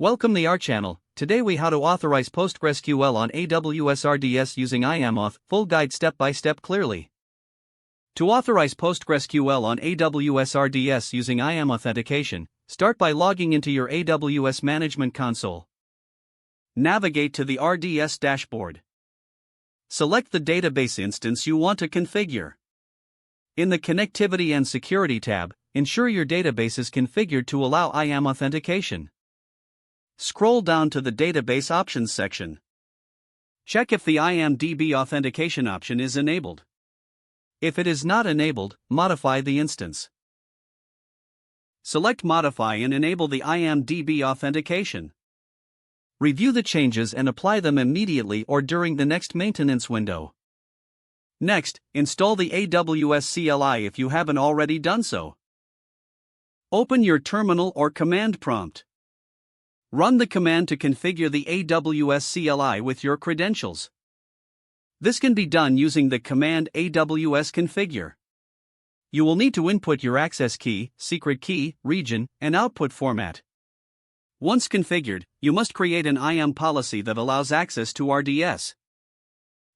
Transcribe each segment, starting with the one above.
Welcome to our channel. Today we how to authorize PostgreSQL on AWS RDS using IAM auth, full guide step by step clearly. To authorize PostgreSQL on AWS RDS using IAM authentication, start by logging into your AWS Management Console. Navigate to the RDS dashboard. Select the database instance you want to configure. In the Connectivity and Security tab, ensure your database is configured to allow IAM authentication. Scroll down to the Database Options section. Check if the IAM-DB authentication option is enabled. If it is not enabled, modify the instance. Select Modify and enable the IAM-DB authentication. Review the changes and apply them immediately or during the next maintenance window. Next, install the AWS CLI if you haven't already done so. Open your terminal or command prompt. Run the command to configure the AWS CLI with your credentials. This can be done using the command AWS configure. You will need to input your access key, secret key, region, and output format. Once configured, you must create an IAM policy that allows access to RDS.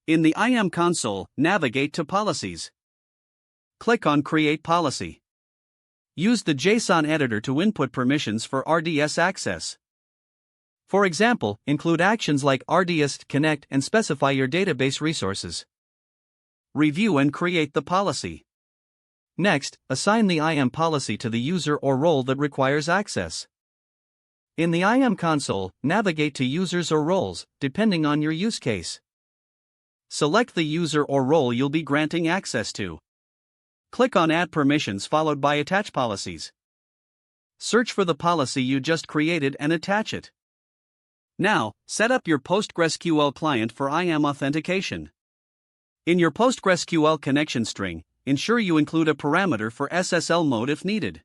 In the IAM console, navigate to Policies. Click on Create Policy. Use the JSON editor to input permissions for RDS access. For example, include actions like RDS connect and specify your database resources. Review and create the policy. Next, assign the IAM policy to the user or role that requires access. In the IAM console, navigate to Users or Roles, depending on your use case. Select the user or role you'll be granting access to. Click on Add Permissions followed by Attach Policies. Search for the policy you just created and attach it. Now, set up your PostgreSQL client for IAM authentication. In your PostgreSQL connection string, ensure you include a parameter for SSL mode if needed.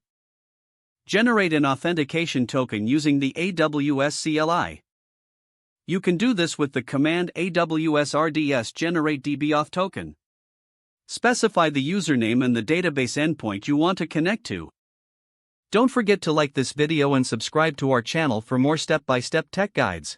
Generate an authentication token using the AWS CLI. You can do this with the command AWS RDS generate DBAuth token. Specify the username and the database endpoint you want to connect to. Don't forget to like this video and subscribe to our channel for more step-by-step tech guides.